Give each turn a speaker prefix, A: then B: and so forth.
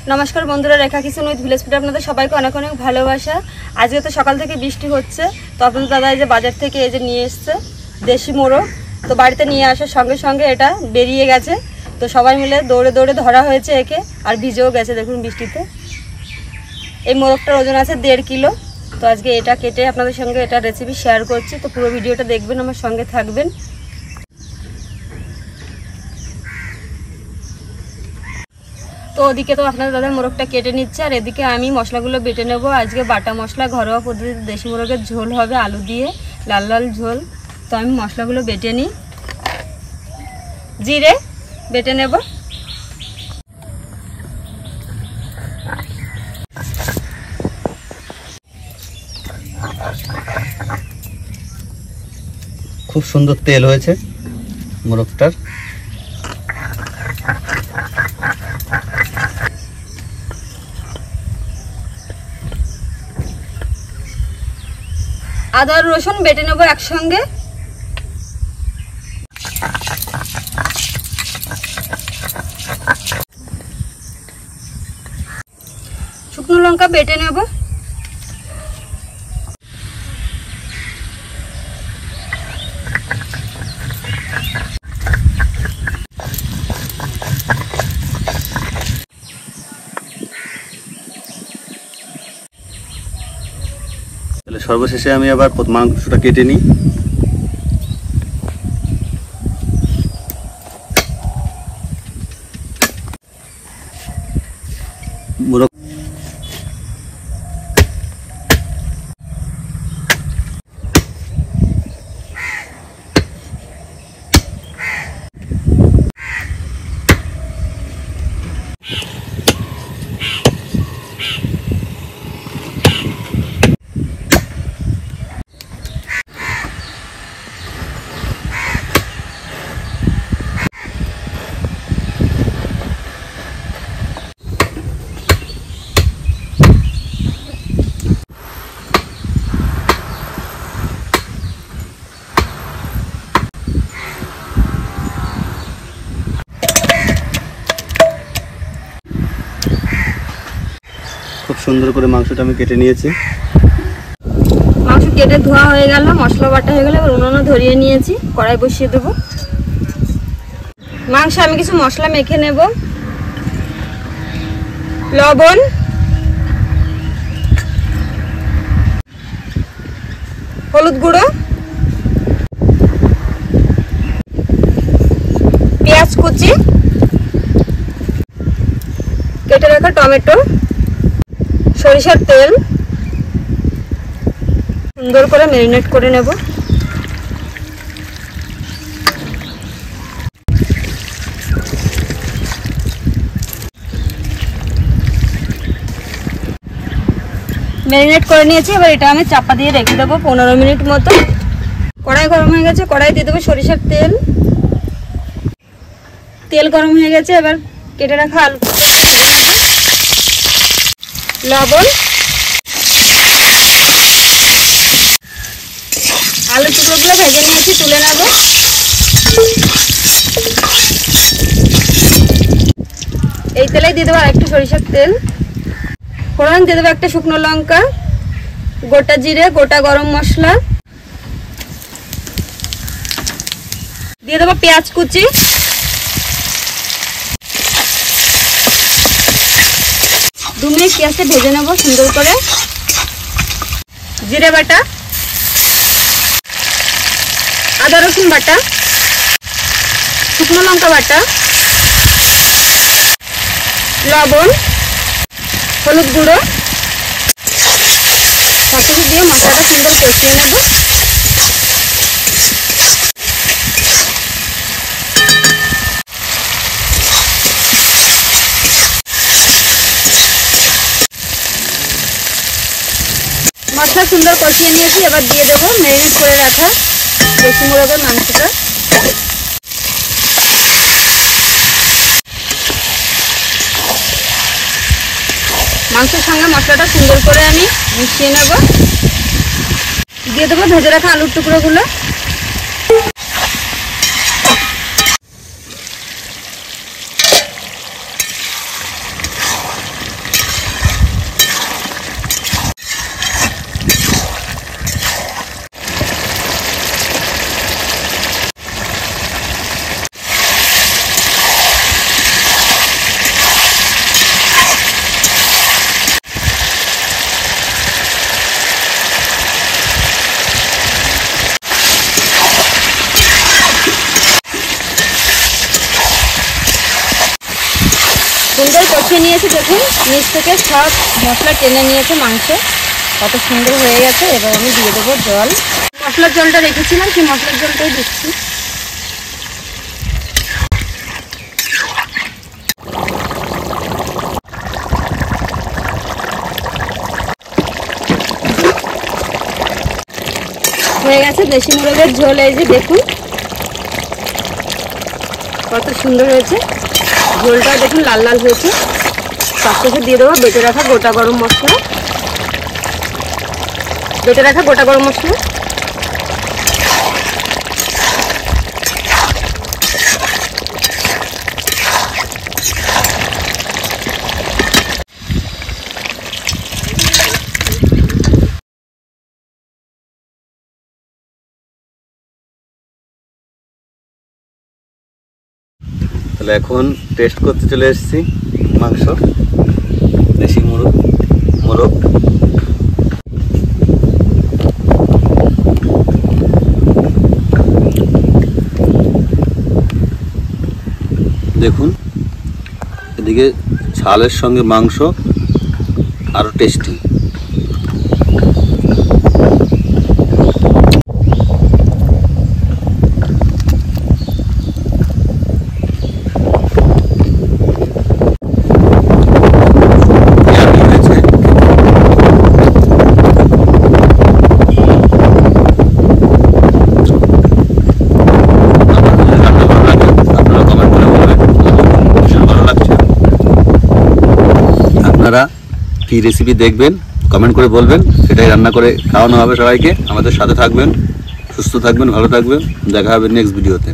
A: नमस्कार बंधुरा रेखा kitchen with village food আপনাদের সবাইকে অনেক অনেক ভালোবাসা। আজকে তো সকাল থেকে বৃষ্টি হচ্ছে, তো আপনাদের দাদা এই যে বাজার থেকে এই যে নিয়ে এসেছে দেশি মোরগ। তো বাড়িতে নিয়ে আসার সঙ্গে সঙ্গে এটা বেরিয়ে গেছে, তো সবাই মিলে দৌড়ে দৌড়ে ধরা হয়েছে একে, আর ভিজেও গেছে দেখুন বৃষ্টিতে। এই মোরগটার ওজন আছে 1.5 কিলো। তো আজকে এটা কেটে আপনাদের সঙ্গে এটা রেসিপি শেয়ার করছি, তো পুরো ভিডিওটা দেখবেন, আমার সঙ্গে থাকবেন। তো ওদিকে তো আপনাদের দাদা মোরগটা কেটে নিচ্ছে, আর এদিকে আমি মশলাগুলো বেটে নেব। আজকে বাটা মশলা, ঘরোয়া পদ্ধতিতে দেশি মোরগের ঝোল হবে, আলু দিয়ে লাল লাল ঝোল। তো আমি মশলাগুলো বেটে নিই। জিরে বেটে নেব,
B: খুব সুন্দর তেল হয়েছে মোরগটার।
A: আদা রসুন বেটে নেব একসঙ্গে। শুকনো লঙ্কা বেটে নেব।
B: সর্বশেষে আমি আবার মাংসটা কেটে নিই। খুব সুন্দর করে মাংসটা আমি কেটে নিয়েছি।
A: মাংস কেটে ধোয়া হয়ে গেল, মশলা বাটা হয়ে গেল। এবার উনুনে ধরিয়ে নিয়েছি, কড়াই বসিয়ে দেব। মাংস আমি কিছু মশলা মেখে নেব। লবণ, হলুদ গুঁড়ো, পেঁয়াজ কুচি, কেটে রাখা টমেটো, সরিষার তেল, সুন্দর করে ম্যারিনেট করে নেব। ম্যারিনেট করে নিয়েছি, এবার এটা আমি চাপা দিয়ে রেখে দেবো 15 মিনিট মতো। কড়াই গরম হয়ে গেছে, কড়াই দিয়ে দেবো সরিষার তেল। তেল গরম হয়ে গেছে, এবার কেটে রাখা আলু, লবণ, আলু টুকরোগুলো ভেজে নিয়েছি, তুলে নেব। এই তেলেই দিয়ে দেবো আরেকটু সরিষার তেল। ফোড়ন দিয়ে দেবো একটা শুকনো লঙ্কা, গোটা জিরে, গোটা গরম মশলা, দিয়ে দেবো পেঁয়াজ কুচি, 2 মিনিট পেঁয়াজটা ভেজে নেব সুন্দর করে। জিরে বাটা, আদা রসুন বাটা, শুকনো লঙ্কা বাটা, লবণ, হলুদ গুঁড়ো, সবকিছু দিয়ে মশলাটা সুন্দর কষিয়ে নেব। মশলা সুন্দর কষিয়ে নিয়েছি, এবার দিয়ে দেবো ম্যারিনেট করে রাখা দেশি মোরগের মাংসটা। মাংসের সঙ্গে মশলাটা সুন্দর করে আমি মিশিয়ে নেব। দিয়ে দেবো ভেজে রাখা আলুর টুকরোগুলো। কষিয়ে নিয়েছে, দেখুন নিচ থেকে সব মশলা টেনে নিয়েছে মাংস, কত সুন্দর হয়ে গেছে। এবার আমি দিয়ে দেবো জল, মশলার জলটা রেখেছিলাম সেই মশলার জলটাই দিচ্ছি। হয়ে গেছে দেশি মুরগের ঝোল। এই যে দেখুন কত সুন্দর হয়েছে, ঝোলটা দেখুন লাল লাল হয়েছে। সবশেষে দিয়ে দেবো বেটে রাখা গোটা গরম মশলা, বেটে রাখা গোটা গরম মশলা।
B: তাহলে এখন টেস্ট করতে চলে এসেছি মাংস, দেশি মোরগ। দেখুন এদিকে ঝালের সঙ্গে মাংস আরো টেস্টি। আপনারা কি রেসিপি দেখবেন কমেন্ট করে বলবেন, সেটাই রান্না করে খাওয়ানো হবে সবাইকে। আমাদের সাথে থাকবেন, সুস্থ থাকবেন, ভালো থাকবেন। দেখা হবে নেক্সট ভিডিওতে।